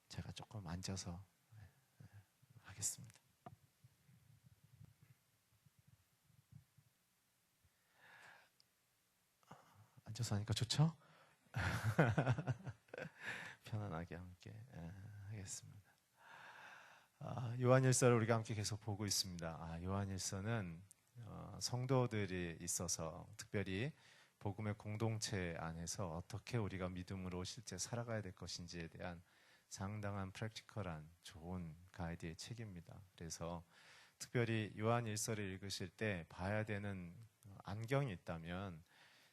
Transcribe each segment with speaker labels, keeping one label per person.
Speaker 1: 제가 조금 앉아서 하겠습니다. 앉아서 하니까 좋죠? 편안하게 함께 하겠습니다. 요한일서를 우리가 함께 계속 보고 있습니다. 요한일서는 성도들이 있어서 특별히 복음의 공동체 안에서 어떻게 우리가 믿음으로 실제 살아가야 될 것인지에 대한 상당한 프랙티컬한 좋은 가이드의 책입니다. 그래서 특별히 요한일서를 읽으실 때 봐야 되는 안경이 있다면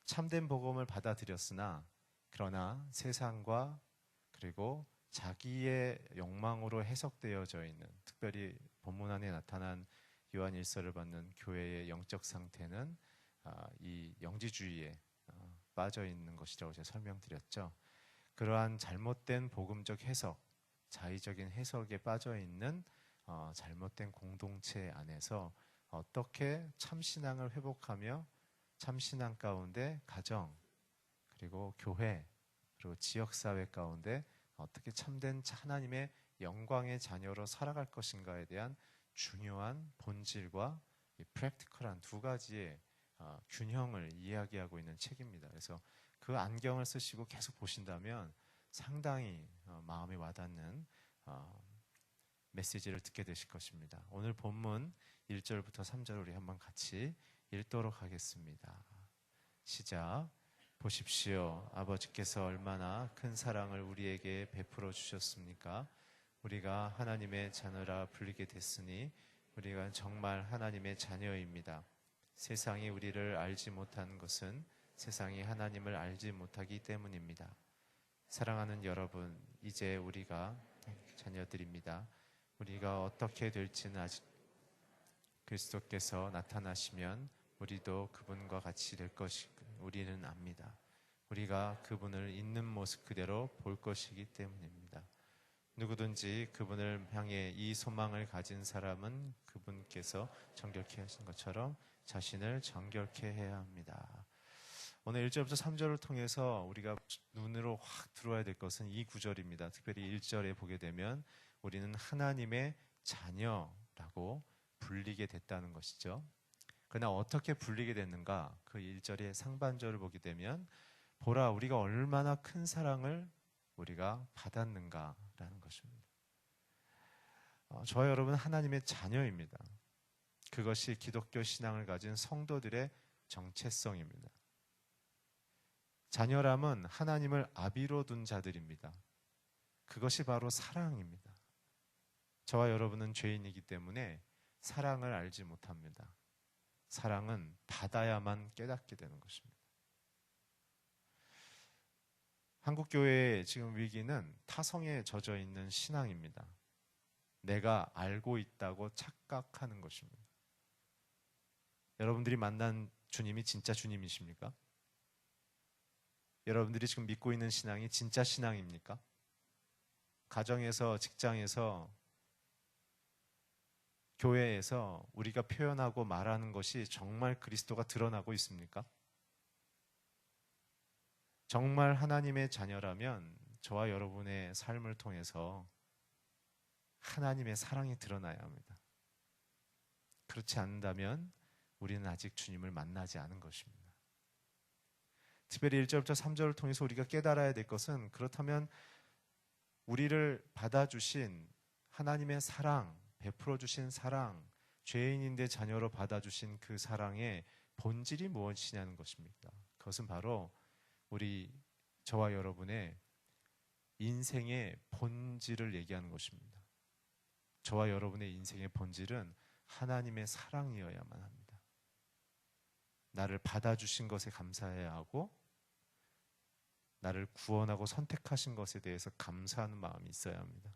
Speaker 1: 참된 복음을 받아들였으나 그러나 세상과 그리고 자기의 욕망으로 해석되어져 있는, 특별히 본문 안에 나타난 요한일서를 받는 교회의 영적 상태는 이 영지주의에 빠져 있는 것이라고 제가 설명드렸죠. 그러한 잘못된 복음적 해석, 자의적인 해석에 빠져 있는 잘못된 공동체 안에서 어떻게 참신앙을 회복하며 참신앙 가운데 가정, 그리고 교회, 그리고 지역사회 가운데 어떻게 참된 하나님의 영광의 자녀로 살아갈 것인가에 대한 중요한 본질과 이 프랙티컬한 두 가지의 균형을 이야기하고 있는 책입니다. 그래서 그 안경을 쓰시고 계속 보신다면 상당히 마음에 와닿는 메시지를 듣게 되실 것입니다. 오늘 본문 1절부터 3절 우리 한번 같이 읽도록 하겠습니다. 시작. 보십시오. 아버지께서 얼마나 큰 사랑을 우리에게 베풀어 주셨습니까? 우리가 하나님의 자녀라 불리게 됐으니 우리가 정말 하나님의 자녀입니다. 세상이 우리를 알지 못한 것은 세상이 하나님을 알지 못하기 때문입니다. 사랑하는 여러분, 이제 우리가 자녀들입니다. 우리가 어떻게 될지는 아직 그리스도께서 나타나시면 우리도 그분과 같이 될 것이 우리는 압니다. 우리가 그분을 있는 모습 그대로 볼 것이기 때문입니다. 누구든지 그분을 향해 이 소망을 가진 사람은 그분께서 정결케 하신 것처럼 자신을 정결케 해야 합니다. 오늘 1절부터 3절을 통해서 우리가 눈으로 확 들어와야 될 것은 이 구절입니다. 특별히 1절에 보게 되면 우리는 하나님의 자녀라고 불리게 됐다는 것이죠. 그러나 어떻게 불리게 됐는가? 그 1절의 상반절을 보게 되면 보라, 우리가 얼마나 큰 사랑을 우리가 받았는가라는 것입니다. 저와 여러분 하나님의 자녀입니다. 그것이 기독교 신앙을 가진 성도들의 정체성입니다. 자녀람은 하나님을 아비로 둔 자들입니다. 그것이 바로 사랑입니다. 저와 여러분은 죄인이기 때문에 사랑을 알지 못합니다. 사랑은 받아야만 깨닫게 되는 것입니다. 한국교회의 지금 위기는 타성에 젖어 있는 신앙입니다. 내가 알고 있다고 착각하는 것입니다. 여러분들이 만난 주님이 진짜 주님이십니까? 여러분들이 지금 믿고 있는 신앙이 진짜 신앙입니까? 가정에서, 직장에서, 교회에서 우리가 표현하고 말하는 것이 정말 그리스도가 드러나고 있습니까? 정말 하나님의 자녀라면 저와 여러분의 삶을 통해서 하나님의 사랑이 드러나야 합니다. 그렇지 않는다면 우리는 아직 주님을 만나지 않은 것입니다. 특별히 1절부터 3절을 통해서 우리가 깨달아야 될 것은, 그렇다면 우리를 받아주신 하나님의 사랑, 베풀어 주신 사랑, 죄인인데 자녀로 받아주신 그 사랑의 본질이 무엇이냐는 것입니다. 그것은 바로 저와 여러분의 인생의 본질을 얘기하는 것입니다. 저와 여러분의 인생의 본질은 하나님의 사랑이어야만 합니다. 나를 받아주신 것에 감사해야 하고 나를 구원하고 선택하신 것에 대해서 감사하는 마음이 있어야 합니다.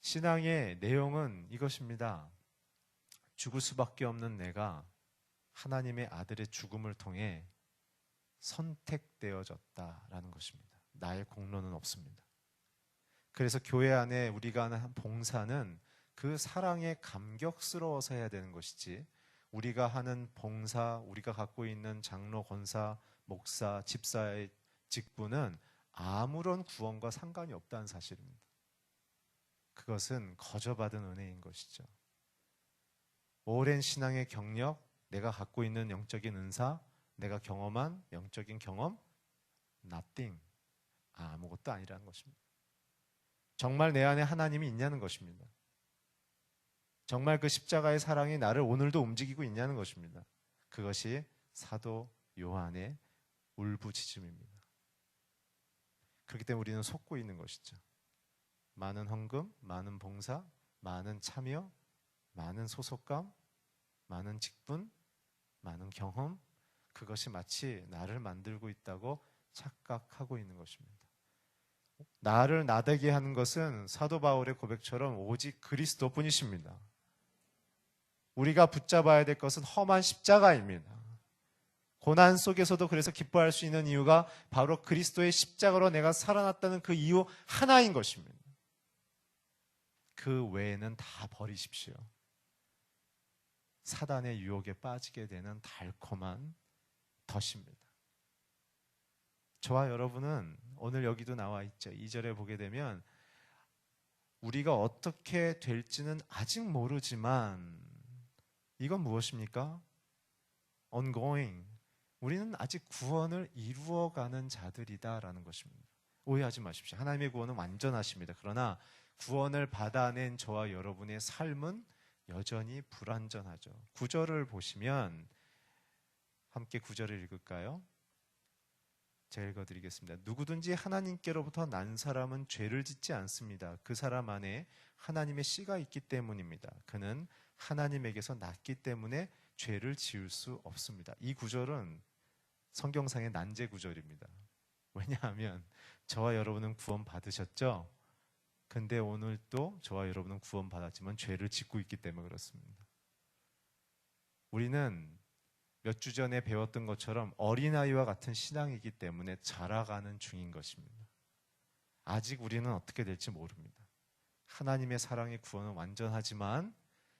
Speaker 1: 신앙의 내용은 이것입니다. 죽을 수밖에 없는 내가 하나님의 아들의 죽음을 통해 선택되어졌다라는 것입니다. 나의 공로는 없습니다. 그래서 교회 안에 우리가 하는 봉사는 그 사랑에 감격스러워서 해야 되는 것이지, 우리가 하는 봉사, 우리가 갖고 있는 장로, 권사, 목사, 집사의 직분은 아무런 구원과 상관이 없다는 사실입니다. 그것은 거저받은 은혜인 것이죠. 오랜 신앙의 경력, 내가 갖고 있는 영적인 은사, 내가 경험한 영적인 경험, nothing, 아무것도 아니라는 것입니다. 정말 내 안에 하나님이 있냐는 것입니다. 정말 그 십자가의 사랑이 나를 오늘도 움직이고 있냐는 것입니다. 그것이 사도 요한의 울부짖음입니다. 그렇기 때문에 우리는 속고 있는 것이죠. 많은 헌금, 많은 봉사, 많은 참여, 많은 소속감, 많은 직분, 많은 경험, 그것이 마치 나를 만들고 있다고 착각하고 있는 것입니다. 나를 나되게 하는 것은 사도 바울의 고백처럼 오직 그리스도뿐이십니다. 우리가 붙잡아야 될 것은 험한 십자가입니다. 고난 속에서도 그래서 기뻐할 수 있는 이유가 바로 그리스도의 십자가로 내가 살아났다는 그 이유 하나인 것입니다. 그 외에는 다 버리십시오. 사단의 유혹에 빠지게 되는 달콤한 덫입니다. 저와 여러분은 오늘 여기도 나와 있죠. 2절에 보게 되면 우리가 어떻게 될지는 아직 모르지만 이건 무엇입니까? ongoing. 우리는 아직 구원을 이루어가는 자들이다라는 것입니다. 오해하지 마십시오. 하나님의 구원은 완전하십니다. 그러나 구원을 받아낸 저와 여러분의 삶은 여전히 불완전하죠. 9절을 보시면 함께 9절을 읽을까요? 제가 읽어드리겠습니다. 누구든지 하나님께로부터 난 사람은 죄를 짓지 않습니다. 그 사람 안에 하나님의 씨가 있기 때문입니다. 그는 하나님에게서 났기 때문에 죄를 지을 수 없습니다. 이 구절은 성경상의 난제 구절입니다. 왜냐하면 저와 여러분은 구원 받으셨죠? 근데 오늘 또 저와 여러분은 구원 받았지만 죄를 짓고 있기 때문에 그렇습니다. 우리는 몇 주 전에 배웠던 것처럼 어린아이와 같은 신앙이기 때문에 자라가는 중인 것입니다. 아직 우리는 어떻게 될지 모릅니다. 하나님의 사랑의 구원은 완전하지만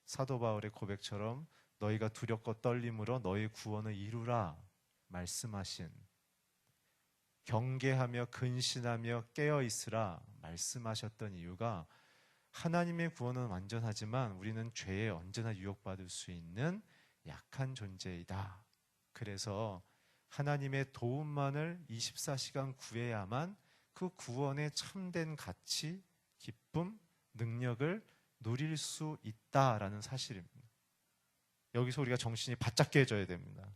Speaker 1: 사도 바울의 고백처럼 너희가 두렵고 떨림으로 너희 구원을 이루라 말씀하신, 경계하며 근신하며 깨어있으라 말씀하셨던 이유가 하나님의 구원은 완전하지만 우리는 죄에 언제나 유혹받을 수 있는 약한 존재이다. 그래서 하나님의 도움만을 24시간 구해야만 그 구원의 참된 가치, 기쁨, 능력을 누릴 수 있다라는 사실입니다. 여기서 우리가 정신이 바짝 깨져야 됩니다.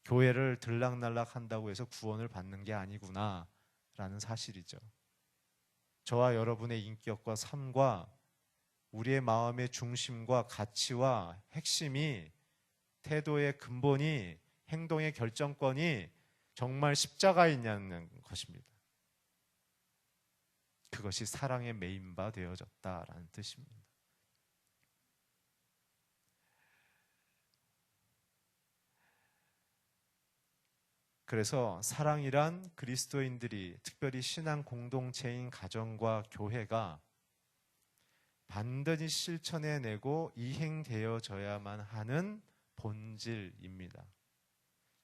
Speaker 1: 교회를 들락날락 한다고 해서 구원을 받는 게 아니구나 라는 사실이죠. 저와 여러분의 인격과 삶과 우리의 마음의 중심과 가치와 핵심이, 태도의 근본이, 행동의 결정권이 정말 십자가에 있냐는 것입니다. 그것이 사랑의 메인바 되어졌다라는 뜻입니다. 그래서 사랑이란 그리스도인들이, 특별히 신앙 공동체인 가정과 교회가 반드시 실천해내고 이행되어져야만 하는 본질입니다.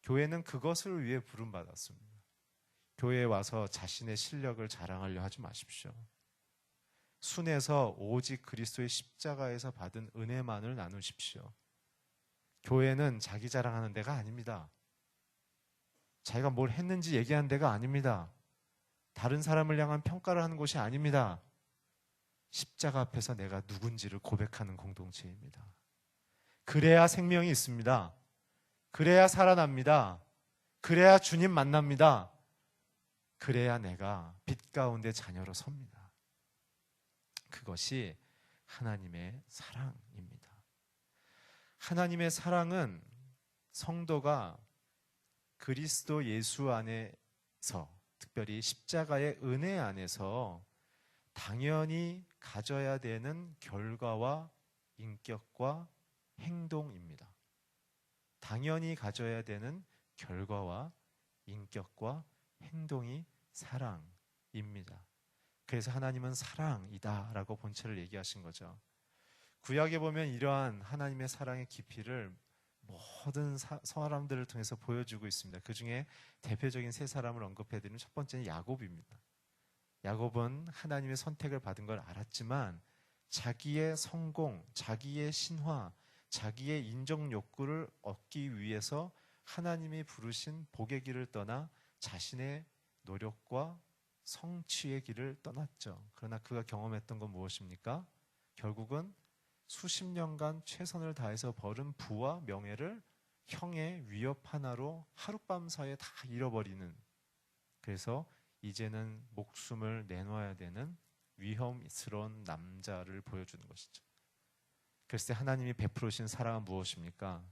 Speaker 1: 교회는 그것을 위해 부름받았습니다. 교회에 와서 자신의 실력을 자랑하려 하지 마십시오. 순에서 오직 그리스도의 십자가에서 받은 은혜만을 나누십시오. 교회는 자기 자랑하는 데가 아닙니다. 자기가 뭘 했는지 얘기하는 데가 아닙니다. 다른 사람을 향한 평가를 하는 곳이 아닙니다. 십자가 앞에서 내가 누군지를 고백하는 공동체입니다. 그래야 생명이 있습니다. 그래야 살아납니다. 그래야 주님 만납니다. 그래야 내가 빛 가운데 자녀로 섭니다. 그것이 하나님의 사랑입니다. 하나님의 사랑은 성도가 그리스도 예수 안에서, 특별히 십자가의 은혜 안에서 당연히 가져야 되는 결과와 인격과 행동입니다. 당연히 가져야 되는 결과와 인격과 행동이 사랑입니다. 그래서 하나님은 사랑이다라고 본체를 얘기하신 거죠. 구약에 보면 이러한 하나님의 사랑의 깊이를 모든 사람들을 통해서 보여주고 있습니다. 그 중에 대표적인 세 사람을 언급해드리면 첫 번째는 야곱입니다. 야곱은 하나님의 선택을 받은 걸 알았지만 자기의 성공, 자기의 신화, 자기의 인정 욕구를 얻기 위해서 하나님이 부르신 복의 길을 떠나 자신의 노력과 성취의 길을 떠났죠. 그러나 그가 경험했던 건 무엇입니까? 결국은 수십 년간 최선을 다해서 벌은 부와 명예를 형의 위협 하나로 하룻밤 사이에 다 잃어버리는, 그래서 이제는 목숨을 내놓아야 되는 위험스러운 남자를 보여주는 것이죠. 그랬을 때 하나님이 베풀으신 사랑은 무엇입니까?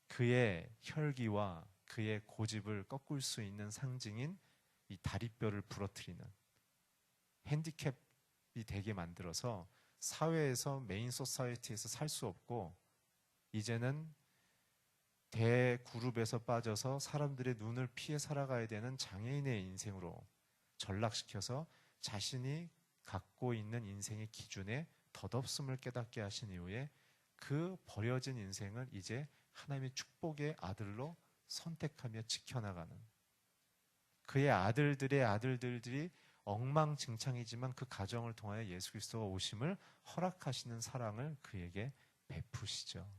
Speaker 1: 그의 혈기와 그의 고집을 꺾을 수 있는 상징인 이 다리뼈를 부러뜨리는, 핸디캡이 되게 만들어서 사회에서, 메인 소사이어티에서 살 수 없고 이제는 대그룹에서 빠져서 사람들의 눈을 피해 살아가야 되는 장애인의 인생으로 전락시켜서 자신이 갖고 있는 인생의 기준에 덧없음을 깨닫게 하신 이후에 그 버려진 인생을 이제 하나님의 축복의 아들로 선택하며 지켜나가는, 그의 아들들의 아들들이 엉망진창이지만 그 가정을 통하여 예수 그리스도가 오심을 허락하시는 사랑을 그에게 베푸시죠.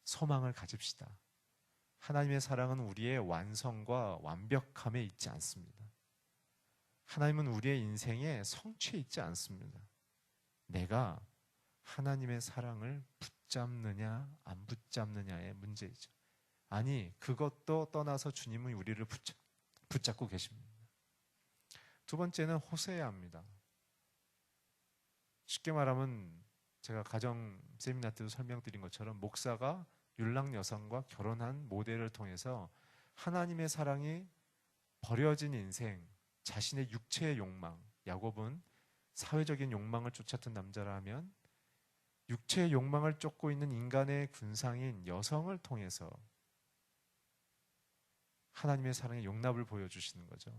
Speaker 1: 소망을 가집시다. 하나님의 사랑은 우리의 완성과 완벽함에 있지 않습니다. 하나님은 우리의 인생에 성취에 있지 않습니다. 내가 하나님의 사랑을 붙잡느냐 안 붙잡느냐의 문제이죠. 아니, 그것도 떠나서 주님은 우리를 붙잡고 계십니다. 두 번째는 호세아입니다. 쉽게 말하면 제가 가정 세미나 때도 설명드린 것처럼 목사가 율랑 여성과 결혼한 모델을 통해서 하나님의 사랑이 버려진 인생, 자신의 육체의 욕망, 야곱은 사회적인 욕망을 쫓았던 남자라면 육체의 욕망을 쫓고 있는 인간의 군상인 여성을 통해서 하나님의 사랑의 용납을 보여주시는 거죠.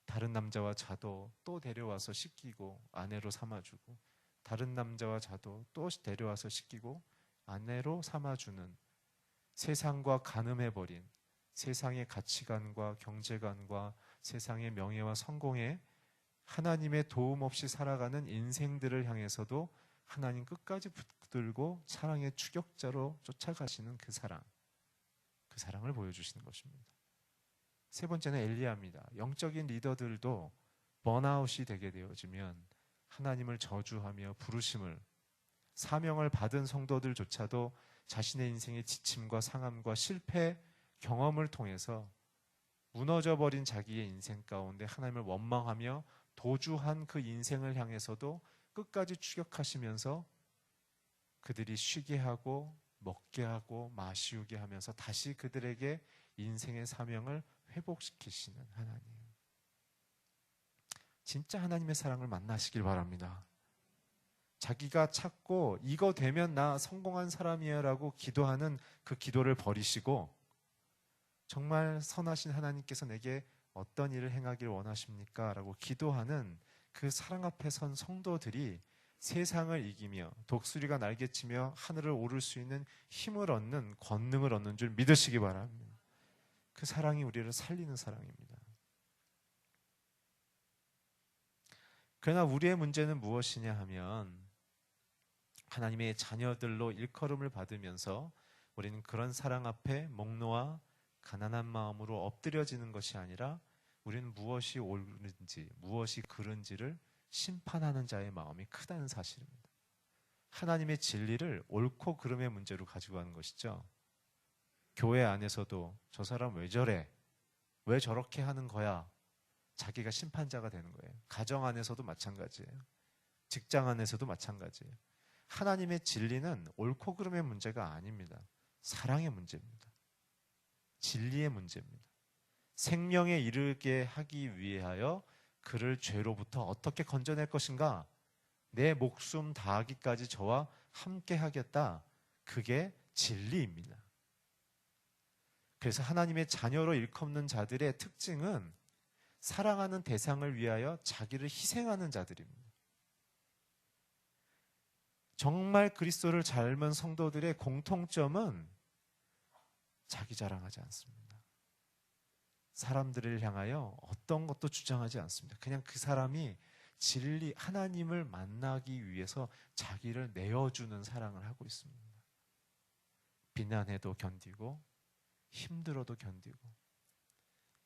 Speaker 1: 다른 남자와 자도 또 데려와서 씻기고 아내로 삼아주고, 다른 남자와 자도 또 데려와서 씻기고 아내로 삼아주는, 세상과 간음해버린, 세상의 가치관과 경제관과 세상의 명예와 성공에 하나님의 도움 없이 살아가는 인생들을 향해서도 하나님 끝까지 붙들고 사랑의 추격자로 쫓아가시는 그 사랑, 그 사랑을 보여주시는 것입니다. 세 번째는 엘리야입니다. 영적인 리더들도 번아웃이 되게 되어지면 하나님을 저주하며 부르심을, 사명을 받은 성도들조차도 자신의 인생의 지침과 상함과 실패 경험을 통해서 무너져버린 자기의 인생 가운데 하나님을 원망하며 도주한 그 인생을 향해서도 끝까지 추격하시면서 그들이 쉬게 하고 먹게 하고 마시우게 하면서 다시 그들에게 인생의 사명을 회복시키시는 하나님. 진짜 하나님의 사랑을 만나시길 바랍니다. 자기가 찾고 이거 되면 나 성공한 사람이야 라고 기도하는 그 기도를 버리시고 정말 선하신 하나님께서 내게 어떤 일을 행하길 원하십니까? 라고 기도하는 그 사랑 앞에 선 성도들이 세상을 이기며 독수리가 날개치며 하늘을 오를 수 있는 힘을 얻는, 권능을 얻는 줄 믿으시기 바랍니다. 그 사랑이 우리를 살리는 사랑입니다. 그러나 우리의 문제는 무엇이냐 하면 하나님의 자녀들로 일컬음을 받으면서 우리는 그런 사랑 앞에 목 놓아 가난한 마음으로 엎드려지는 것이 아니라 우리는 무엇이 옳은지 무엇이 그른지를 심판하는 자의 마음이 크다는 사실입니다. 하나님의 진리를 옳고 그름의 문제로 가지고 가는 것이죠. 교회 안에서도 저 사람 왜 저래? 왜 저렇게 하는 거야? 자기가 심판자가 되는 거예요. 가정 안에서도 마찬가지예요. 직장 안에서도 마찬가지예요. 하나님의 진리는 옳고 그름의 문제가 아닙니다. 사랑의 문제입니다. 진리의 문제입니다. 생명에 이르게 하기 위하여 그를 죄로부터 어떻게 건져낼 것인가? 내 목숨 다하기까지 저와 함께 하겠다. 그게 진리입니다. 그래서 하나님의 자녀로 일컫는 자들의 특징은 사랑하는 대상을 위하여 자기를 희생하는 자들입니다. 정말 그리스도를 잘 닮은 성도들의 공통점은 자기 자랑하지 않습니다. 사람들을 향하여 어떤 것도 주장하지 않습니다. 그냥 그 사람이 진리, 하나님을 만나기 위해서 자기를 내어주는 사랑을 하고 있습니다. 비난해도 견디고 힘들어도 견디고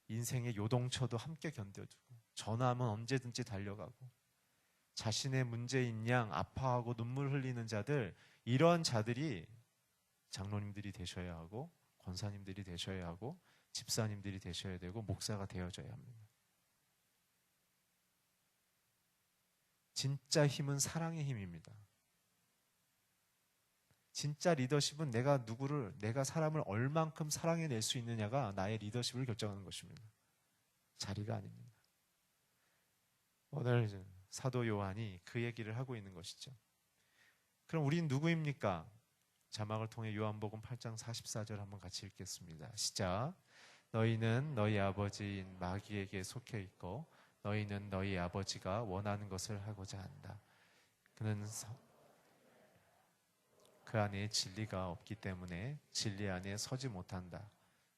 Speaker 1: 인생의 요동쳐도 함께 견뎌주고 전화하면 언제든지 달려가고 자신의 문제인 양 아파하고 눈물 흘리는 자들, 이런 자들이 장로님들이 되셔야 하고 권사님들이 되셔야 하고 집사님들이 되셔야 되고 목사가 되어져야 합니다. 진짜 힘은 사랑의 힘입니다. 진짜 리더십은 내가 사람을 얼만큼 사랑해낼 수 있느냐가 나의 리더십을 결정하는 것입니다. 자리가 아닙니다. 오늘 사도 요한이 그 얘기를 하고 있는 것이죠. 그럼 우린 누구입니까? 자막을 통해 요한복음 8장 44절 한번 같이 읽겠습니다. 시작. 너희는 너희 아버지인 마귀에게 속해 있고 너희는 너희 아버지가 원하는 것을 하고자 한다. 그는 그 안에 진리가 없기 때문에 진리 안에 서지 못한다.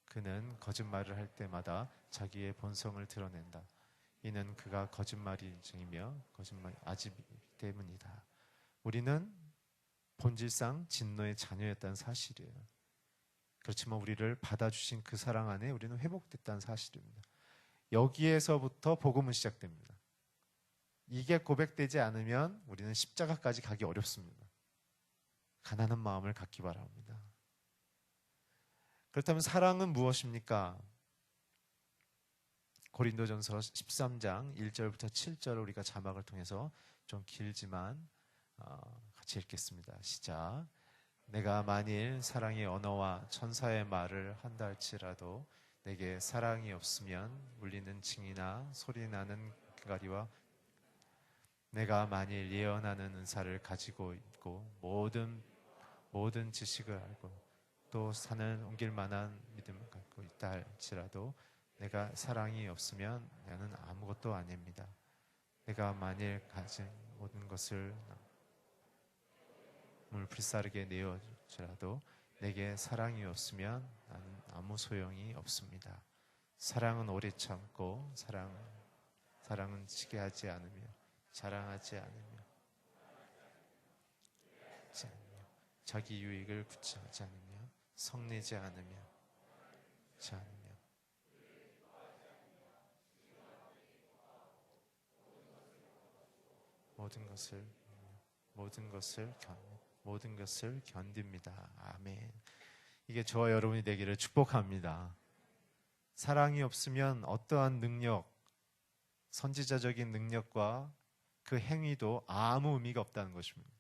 Speaker 1: 그는 거짓말을 할 때마다 자기의 본성을 드러낸다. 이는 그가 거짓말이며 거짓말 아집이기 때문이다. 우리는 본질상 진노의 자녀였다는 사실이에요. 그렇지만 우리를 받아주신 그 사랑 안에 우리는 회복됐다는 사실입니다. 여기에서부터 복음은 시작됩니다. 이게 고백되지 않으면 우리는 십자가까지 가기 어렵습니다. 가난한 마음을 갖기 바랍니다. 그렇다면 사랑은 무엇입니까? 고린도전서 13장 1절부터 7절을 우리가 자막을 통해서 좀 길지만 같이 읽겠습니다. 시작. 내가 만일 사랑의 언어와 천사의 말을 한다 할지라도 내게 사랑이 없으면 울리는 징이나 소리나는 그가리와 내가 만일 예언하는 은사를 가지고 있고 모든 지식을 알고 또 산을 옮길 만한 믿음을 갖고 있다 할지라도 내가 사랑이 없으면 나는 아무것도 아닙니다. 내가 만일 가진 모든 것을 물 불사르게 내어주라도 내게 사랑이 없으면 나는 아무 소용이 없습니다. 사랑은 오래 참고 사랑은 지게하지 않으며 자랑하지 않으며 자기 유익을 구차하지 않으며 성내지 않으며 모든 것을 견딥니다. 아멘. 이게 저와 여러분이 되기를 축복합니다. 사랑이 없으면 어떠한 능력, 선지자적인 능력과 그 행위도 아무 의미가 없다는 것입니다.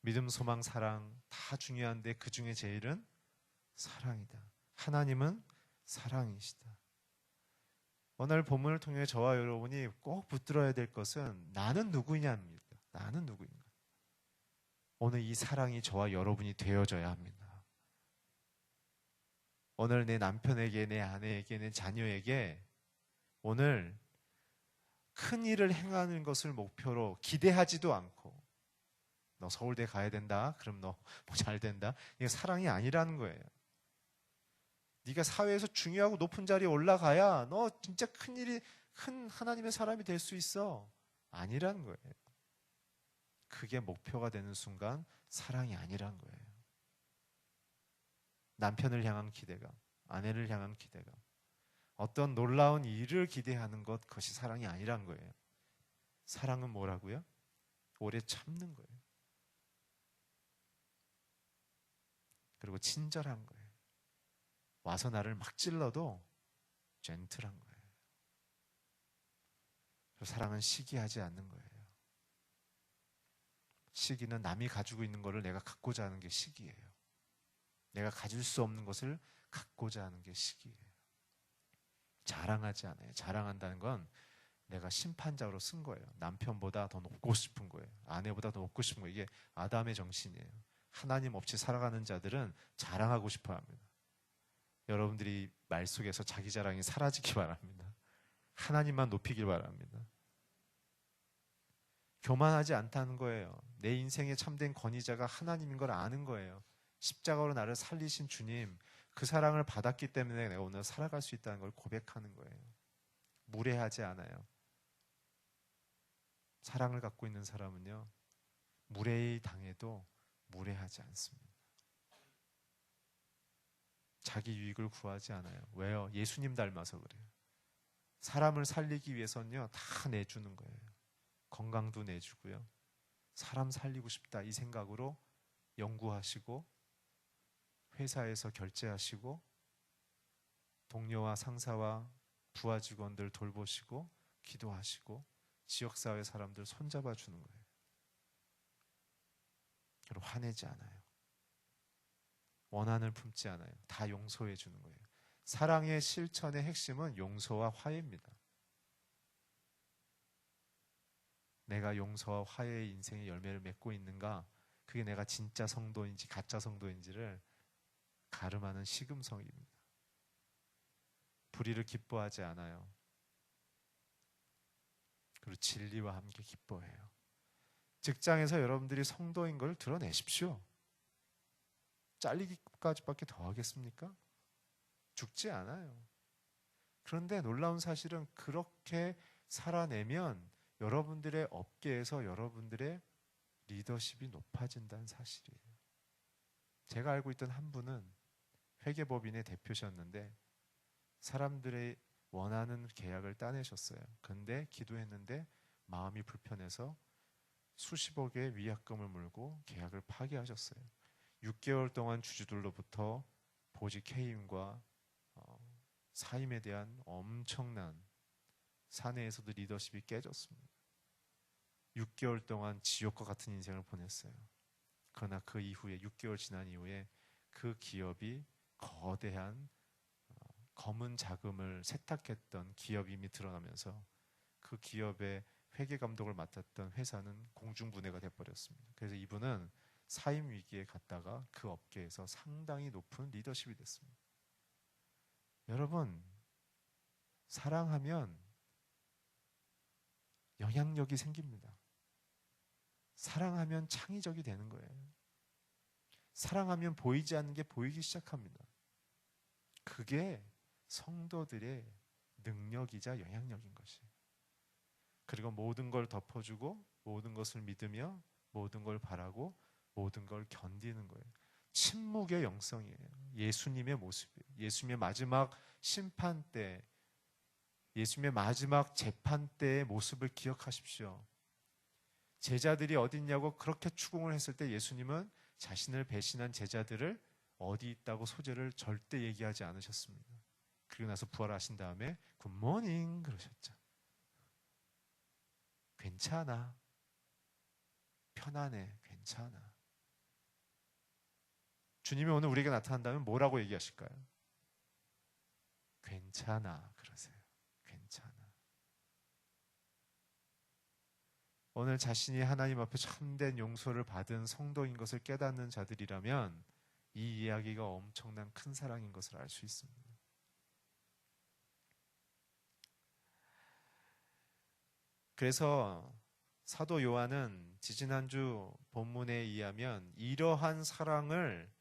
Speaker 1: 믿음, 소망, 사랑 다 중요한데 그 중에 제일은 사랑이다. 하나님은 사랑이시다. 오늘 본문을 통해 저와 여러분이 꼭 붙들어야 될 것은 나는 누구냐입니다. 나는 누구인가? 오늘 이 사랑이 저와 여러분이 되어져야 합니다. 오늘 내 남편에게, 내 아내에게, 내 자녀에게 오늘 큰 일을 행하는 것을 목표로 기대하지도 않고 너 서울대 가야 된다. 그럼 너 뭐 잘 된다. 이게 사랑이 아니라는 거예요. 네가 사회에서 중요하고 높은 자리에 올라가야 너 진짜 큰 하나님의 사람이 될 수 있어. 아니라는 거예요. 그게 목표가 되는 순간 사랑이 아니라는 거예요. 남편을 향한 기대감, 아내를 향한 기대감, 어떤 놀라운 일을 기대하는 것, 그것이 사랑이 아니란 거예요. 사랑은 뭐라고요? 오래 참는 거예요. 그리고 친절한 거예요. 와서 나를 막 찔러도 젠틀한 거예요. 그리고 사랑은 시기하지 않는 거예요. 시기는 남이 가지고 있는 것을 내가 갖고자 하는 게 시기예요. 내가 가질 수 없는 것을 갖고자 하는 게 시기예요. 자랑하지 않아요. 자랑한다는 건 내가 심판자로 쓴 거예요. 남편보다 더 높고 싶은 거예요. 아내보다 더 높고 싶은 거예요. 이게 아담의 정신이에요. 하나님 없이 살아가는 자들은 자랑하고 싶어 합니다. 여러분들이 말 속에서 자기 자랑이 사라지기 바랍니다. 하나님만 높이길 바랍니다. 교만하지 않다는 거예요. 내 인생의 참된 권위자가 하나님인 걸 아는 거예요. 십자가로 나를 살리신 주님, 그 사랑을 받았기 때문에 내가 오늘 살아갈 수 있다는 걸 고백하는 거예요. 무례하지 않아요. 사랑을 갖고 있는 사람은요, 무례히 당해도 무례하지 않습니다. 자기 유익을 구하지 않아요. 왜요? 예수님 닮아서 그래요. 사람을 살리기 위해서는요, 다 내주는 거예요. 건강도 내주고요. 사람 살리고 싶다 이 생각으로 연구하시고 회사에서 결제하시고 동료와 상사와 부하 직원들 돌보시고 기도하시고 지역사회 사람들 손잡아 주는 거예요. 여러분, 화내지 않아요. 원한을 품지 않아요. 다 용서해 주는 거예요. 사랑의 실천의 핵심은 용서와 화해입니다. 내가 용서와 화해의 인생의 열매를 맺고 있는가, 그게 내가 진짜 성도인지 가짜 성도인지를 가름하는 시금석입니다. 불의를 기뻐하지 않아요. 그리고 진리와 함께 기뻐해요. 직장에서 여러분들이 성도인 걸 드러내십시오. 잘리기까지밖에 더 하겠습니까? 죽지 않아요. 그런데 놀라운 사실은 그렇게 살아내면 여러분들의 업계에서 여러분들의 리더십이 높아진다는 사실이에요. 제가 알고 있던 한 분은 회계법인의 대표셨는데 사람들의 원하는 계약을 따내셨어요. 근데 기도했는데 마음이 불편해서 수십억의 위약금을 물고 계약을 파기하셨어요. 6개월 동안 주주들로부터 보직 해임과 사임에 대한 엄청난, 사내에서도 리더십이 깨졌습니다. 6개월 동안 지옥과 같은 인생을 보냈어요. 그러나 그 이후에 6개월 지난 이후에 그 기업이 거대한 검은 자금을 세탁했던 기업임이 드러나면서 그 기업의 회계 감독을 맡았던 회사는 공중분해가 돼버렸습니다. 그래서 이분은 사임 위기에 갔다가 그 업계에서 상당히 높은 리더십이 됐습니다. 여러분, 사랑하면 영향력이 생깁니다. 사랑하면 창의적이 되는 거예요. 사랑하면 보이지 않는 게 보이기 시작합니다. 그게 성도들의 능력이자 영향력인 것이에요. 그리고 모든 걸 덮어주고 모든 것을 믿으며 모든 걸 바라고 모든 걸 견디는 거예요. 침묵의 영성이에요. 예수님의 모습이에요. 예수님의 마지막 심판 때, 예수님의 마지막 재판 때의 모습을 기억하십시오. 제자들이 어디 있냐고 그렇게 추궁을 했을 때 예수님은 자신을 배신한 제자들을 어디 있다고 소재를 절대 얘기하지 않으셨습니다. 그리고 나서 부활하신 다음에 굿모닝 그러셨죠. 괜찮아. 편안해. 괜찮아. 주님이 오늘 우리에게 나타난다면 뭐라고 얘기하실까요? 괜찮아. 그러세요. 괜찮아. 오늘 자신이 하나님 앞에 참된 용서를 받은 성도인 것을 깨닫는 자들이라면 이 이야기가 엄청난 큰 사랑인 것을 알 수 있습니다. 그래서 사도 요한은 지지난주 본문에 의하면 이러한 사랑을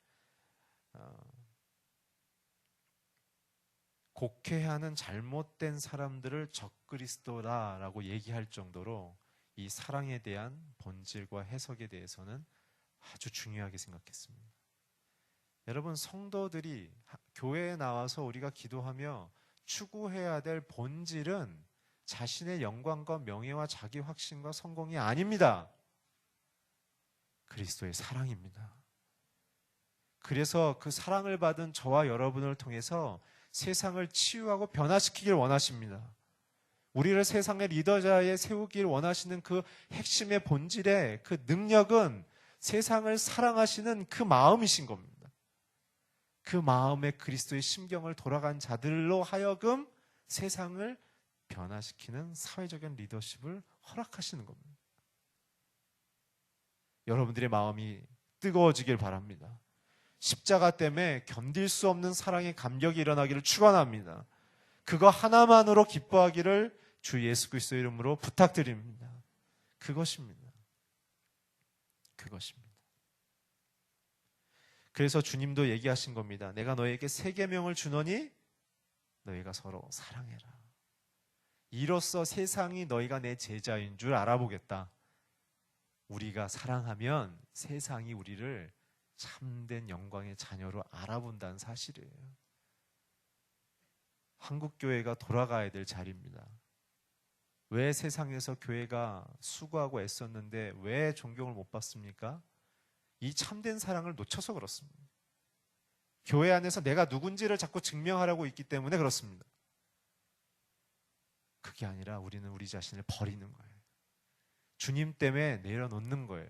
Speaker 1: 곡해하는 잘못된 사람들을 적그리스도라라고 얘기할 정도로 이 사랑에 대한 본질과 해석에 대해서는 아주 중요하게 생각했습니다. 여러분, 성도들이 교회에 나와서 우리가 기도하며 추구해야 될 본질은 자신의 영광과 명예와 자기 확신과 성공이 아닙니다. 그리스도의 사랑입니다. 그래서 그 사랑을 받은 저와 여러분을 통해서 세상을 치유하고 변화시키길 원하십니다. 우리를 세상의 리더자에 세우길 원하시는 그 핵심의 본질의 그 능력은 세상을 사랑하시는 그 마음이신 겁니다. 그 마음에 그리스도의 심경을 돌아간 자들로 하여금 세상을 변화시키는 사회적인 리더십을 허락하시는 겁니다. 여러분들의 마음이 뜨거워지길 바랍니다. 십자가 때문에 견딜 수 없는 사랑의 감격이 일어나기를 축원합니다. 그거 하나만으로 기뻐하기를 주 예수 그리스도의 이름으로 부탁드립니다. 그것입니다. 그것입니다. 그래서 주님도 얘기하신 겁니다. 내가 너에게 새 계명을 주노니 너희가 서로 사랑해라. 이로써 세상이 너희가 내 제자인 줄 알아보겠다. 우리가 사랑하면 세상이 우리를 참된 영광의 자녀로 알아본다는 사실이에요. 한국교회가 돌아가야 될 자리입니다. 왜 세상에서 교회가 수고하고 애썼는데 왜 존경을 못 받습니까? 이 참된 사랑을 놓쳐서 그렇습니다. 교회 안에서 내가 누군지를 자꾸 증명하려고 있기 때문에 그렇습니다. 그게 아니라 우리는 우리 자신을 버리는 거예요. 주님 때문에 내려놓는 거예요.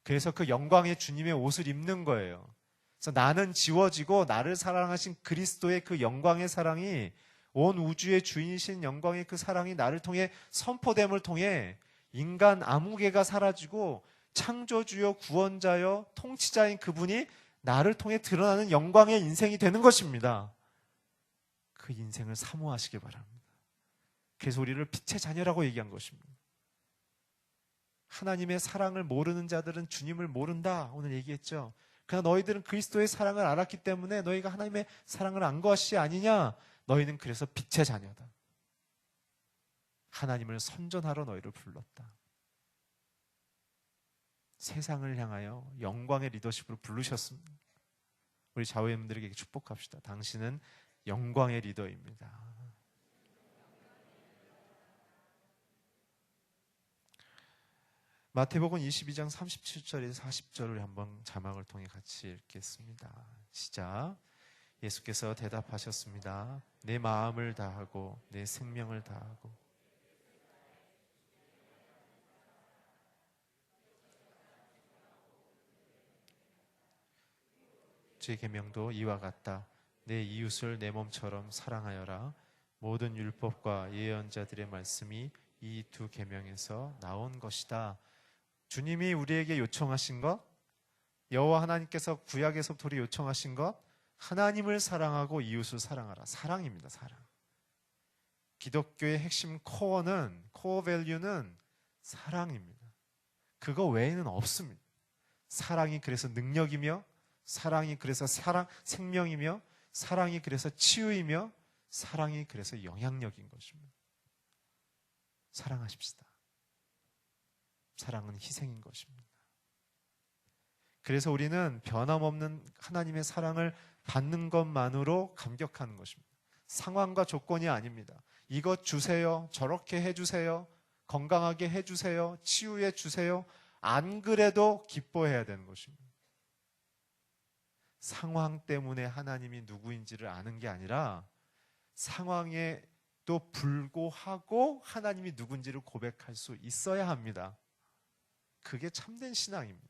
Speaker 1: 그래서 그 영광의 주님의 옷을 입는 거예요. 그래서 나는 지워지고 나를 사랑하신 그리스도의 그 영광의 사랑이, 온 우주의 주인이신 영광의 그 사랑이 나를 통해 선포됨을 통해 인간 아무개가 사라지고 창조주여 구원자여 통치자인 그분이 나를 통해 드러나는 영광의 인생이 되는 것입니다. 그 인생을 사모하시기 바랍니다. 그래서 우리를 빛의 자녀라고 얘기한 것입니다. 하나님의 사랑을 모르는 자들은 주님을 모른다, 오늘 얘기했죠. 그러나 너희들은 그리스도의 사랑을 알았기 때문에 너희가 하나님의 사랑을 안 것이 아니냐. 너희는 그래서 빛의 자녀다. 하나님을 선전하러 너희를 불렀다. 세상을 향하여 영광의 리더십으로 부르셨습니다. 우리 자회원들에게 축복합시다. 당신은 영광의 리더입니다. 마태복음 22장 37절에서 40절을 한번 자막을 통해 같이 읽겠습니다. 시작. 예수께서 대답하셨습니다. 내 마음을 다하고 내 생명을 다하고 제 계명도 이와 같다. 내 이웃을 내 몸처럼 사랑하여라. 모든 율법과 예언자들의 말씀이 이 두 계명에서 나온 것이다. 주님이 우리에게 요청하신 것, 여호와 하나님께서 구약에서부터 우리 요청하신 것, 하나님을 사랑하고 이웃을 사랑하라. 사랑입니다. 사랑. 기독교의 핵심 코어는, 코어 밸류는 사랑입니다. 그거 외에는 없습니다. 사랑이 그래서 능력이며, 사랑이 그래서 생명이며, 사랑이 그래서 치유이며, 사랑이 그래서 영향력인 것입니다. 사랑하십시다. 사랑은 희생인 것입니다. 그래서 우리는 변함없는 하나님의 사랑을 받는 것만으로 감격하는 것입니다. 상황과 조건이 아닙니다. 이것 주세요. 저렇게 해주세요. 건강하게 해주세요. 치유해 주세요. 안 그래도 기뻐해야 되는 것입니다. 상황 때문에 하나님이 누구인지를 아는 게 아니라 상황에도 불구하고 하나님이 누군지를 고백할 수 있어야 합니다. 그게 참된 신앙입니다.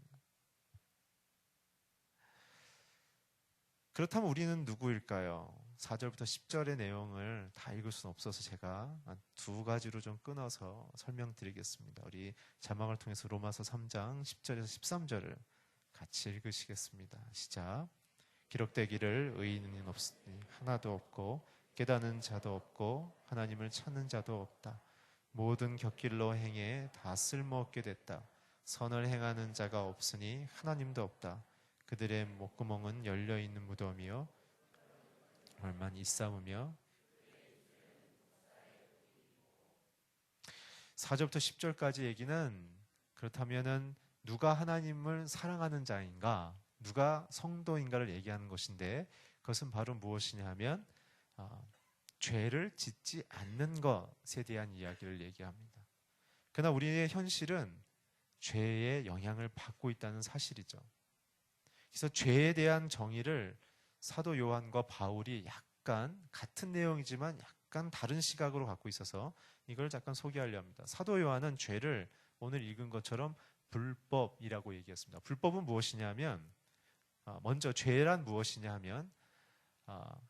Speaker 1: 그렇다면 우리는 누구일까요? 4절부터 10절의 내용을 다 읽을 수는 없어서 제가 두 가지로 좀 끊어서 설명드리겠습니다. 우리 자막을 통해서 로마서 3장 10절에서 13절을 같이 읽으시겠습니다. 시작. 기록되기를 의인은 없으니 하나도 없고 깨닫는 자도 없고 하나님을 찾는 자도 없다. 모든 곁길로 행해 다 쓸모없게 됐다. 선을 행하는 자가 없으니 하나님도 없다. 그들의 목구멍은 열려있는 무덤이요 얼만 이싸우며 4절부터 10절까지 얘기는 그렇다면은 누가 하나님을 사랑하는 자인가, 누가 성도인가를 얘기하는 것인데 그것은 바로 무엇이냐 하면 죄를 짓지 않는 것에 대한 이야기를 얘기합니다. 그러나 우리의 현실은 죄의 영향을 받고 있다는 사실이죠. 그래서 죄에 대한 정의를 사도 요한과 바울이 약간 같은 내용이지만 약간 다른 시각으로 갖고 있어서 이걸 잠깐 소개하려 합니다. 사도 요한은 죄를 오늘 읽은 것처럼 불법이라고 얘기했습니다. 불법은 무엇이냐면 먼저 죄란 무엇이냐 하면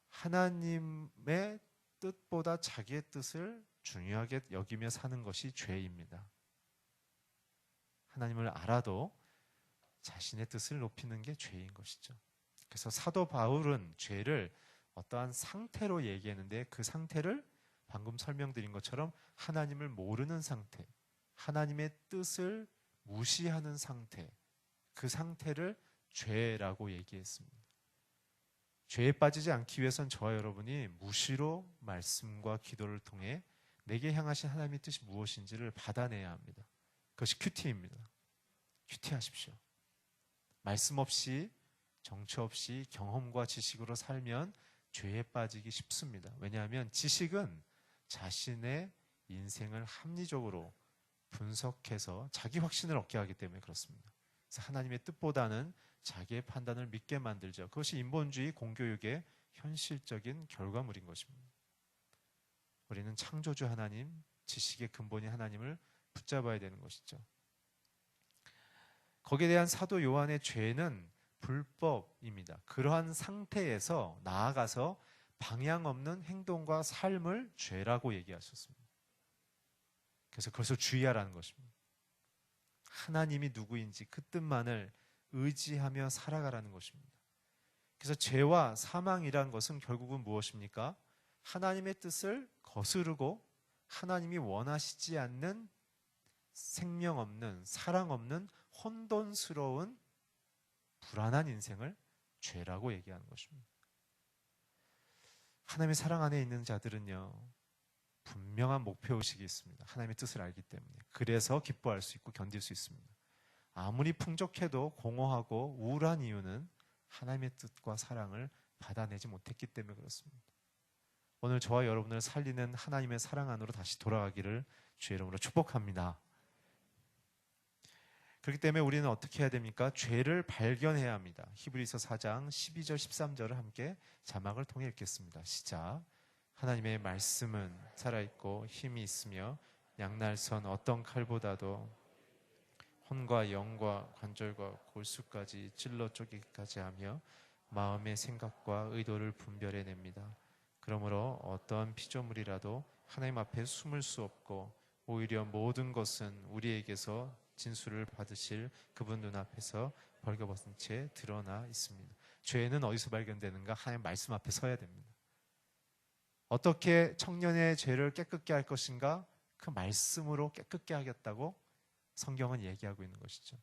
Speaker 1: 하나님의 뜻보다 자기의 뜻을 중요하게 여기며 사는 것이 죄입니다. 하나님을 알아도 자신의 뜻을 높이는 게 죄인 것이죠. 그래서 사도 바울은 죄를 어떠한 상태로 얘기했는데 그 상태를 방금 설명드린 것처럼 하나님을 모르는 상태, 하나님의 뜻을 무시하는 상태, 그 상태를 죄라고 얘기했습니다. 죄에 빠지지 않기 위해선 저와 여러분이 무시로 말씀과 기도를 통해 내게 향하신 하나님의 뜻이 무엇인지를 받아내야 합니다. 그것이 큐티입니다. 큐티하십시오. 말씀 없이, 정처 없이 경험과 지식으로 살면 죄에 빠지기 쉽습니다. 왜냐하면 지식은 자신의 인생을 합리적으로 분석해서 자기 확신을 얻게 하기 때문에 그렇습니다. 그래서 하나님의 뜻보다는 자기의 판단을 믿게 만들죠. 그것이 인본주의 공교육의 현실적인 결과물인 것입니다. 우리는 창조주 하나님, 지식의 근본인 하나님을 붙잡아야 되는 것이죠. 거기에 대한 사도 요한의 죄는 불법입니다. 그러한 상태에서 나아가서 방향 없는 행동과 삶을 죄라고 얘기하셨습니다. 그래서 그것을 주의하라는 것입니다. 하나님이 누구인지 그 뜻만을 의지하며 살아가라는 것입니다. 그래서 죄와 사망이란 것은 결국은 무엇입니까? 하나님의 뜻을 거스르고 하나님이 원하시지 않는 생명 없는, 사랑 없는 혼돈스러운 불안한 인생을 죄라고 얘기하는 것입니다. 하나님의 사랑 안에 있는 자들은요, 분명한 목표의식이 있습니다. 하나님의 뜻을 알기 때문에. 그래서 기뻐할 수 있고 견딜 수 있습니다. 아무리 풍족해도 공허하고 우울한 이유는 하나님의 뜻과 사랑을 받아내지 못했기 때문에 그렇습니다. 오늘 저와 여러분을 살리는 하나님의 사랑 안으로 다시 돌아가기를 주의 이름으로 축복합니다. 그렇기 때문에 우리는 어떻게 해야 됩니까? 죄를 발견해야 합니다. 히브리서 4장 12절 13절을 함께 자막을 통해 읽겠습니다. 시작. 하나님의 말씀은 살아있고 힘이 있으며 양날선 어떤 칼보다도 혼과 영과 관절과 골수까지 찔러 쪼개기까지 하며 마음의 생각과 의도를 분별해냅니다. 그러므로 어떤 피조물이라도 하나님 앞에 숨을 수 없고 오히려 모든 것은 우리에게서 진술을 받으실 그분 눈앞에서 벌거벗은 채 드러나 있습니다. 죄는 어디서 발견되는가? 하나님 말씀 앞에 서야 됩니다. 어떻게 청년의 죄를 깨끗게 할 것인가? 그 말씀으로 깨끗게 하겠다고 성경은 얘기하고 있는 것이죠.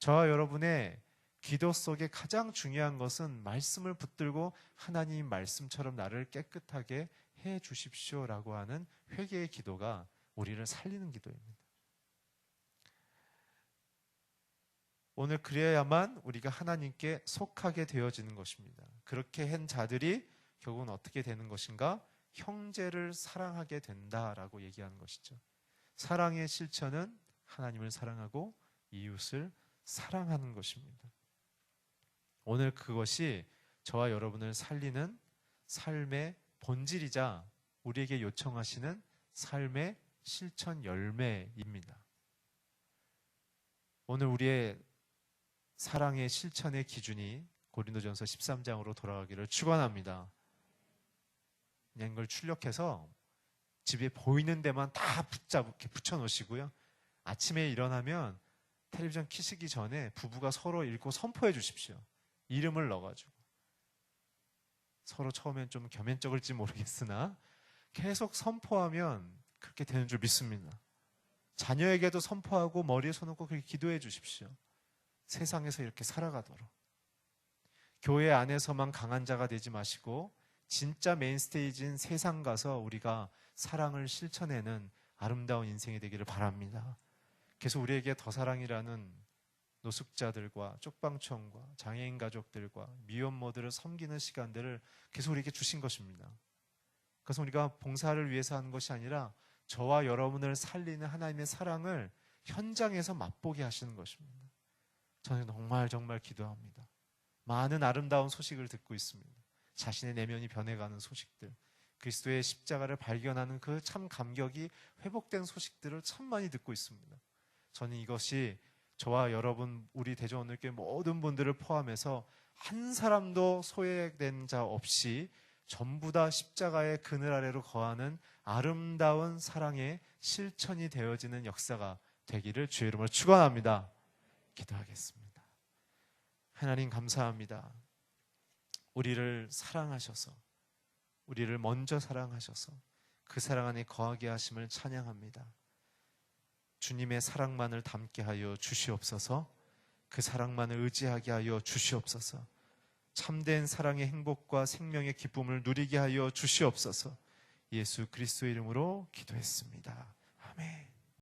Speaker 1: 저와 여러분의 기도 속에 가장 중요한 것은 말씀을 붙들고 하나님 말씀처럼 나를 깨끗하게 해 주십시오라고 하는 회개의 기도가 우리를 살리는 기도입니다. 오늘 그래야만 우리가 하나님께 속하게 되어지는 것입니다. 그렇게 한 자들이 결국은 어떻게 되는 것인가? 형제를 사랑하게 된다라고 얘기하는 것이죠. 사랑의 실천은 하나님을 사랑하고 이웃을 사랑하는 것입니다. 오늘 그것이 저와 여러분을 살리는 삶의 본질이자 우리에게 요청하시는 삶의 실천 열매입니다. 오늘 우리의 사랑의 실천의 기준이 고린도전서 13장으로 돌아가기를 축원합니다. 그냥 이걸 출력해서 집에 보이는 데만 다 붙여 놓으시고요. 아침에 일어나면 텔레비전 켜시기 전에 부부가 서로 읽고 선포해 주십시오. 이름을 넣어가지고. 서로 처음엔 좀 겸연쩍을지 모르겠으나 계속 선포하면 그렇게 되는 줄 믿습니다. 자녀에게도 선포하고 머리에 손 얹고 그렇게 기도해 주십시오. 세상에서 이렇게 살아가도록. 교회 안에서만 강한 자가 되지 마시고 진짜 메인스테이지인 세상 가서 우리가 사랑을 실천해내는 아름다운 인생이 되기를 바랍니다. 그래서 우리에게 더 사랑이라는 노숙자들과 쪽방촌과 장애인 가족들과 미혼모들을 섬기는 시간들을 계속 우리에게 주신 것입니다. 그래서 우리가 봉사를 위해서 하는 것이 아니라 저와 여러분을 살리는 하나님의 사랑을 현장에서 맛보게 하시는 것입니다. 저는 정말 기도합니다. 많은 아름다운 소식을 듣고 있습니다. 자신의 내면이 변해가는 소식들, 그리스도의 십자가를 발견하는 그 참 감격이 회복된 소식들을 참 많이 듣고 있습니다. 저는 이것이 저와 여러분, 우리 대전원들교회 모든 분들을 포함해서 한 사람도 소외된 자 없이 전부 다 십자가의 그늘 아래로 거하는 아름다운 사랑의 실천이 되어지는 역사가 되기를 주의 이름으로 축원합니다. 기도하겠습니다. 하나님 감사합니다. 우리를 사랑하셔서, 우리를 먼저 사랑하셔서 그 사랑 안에 거하게 하심을 찬양합니다. 주님의 사랑만을 담게 하여 주시옵소서. 그 사랑만을 의지하게 하여 주시옵소서. 참된 사랑의 행복과 생명의 기쁨을 누리게 하여 주시옵소서. 예수 그리스도의 이름으로 기도했습니다.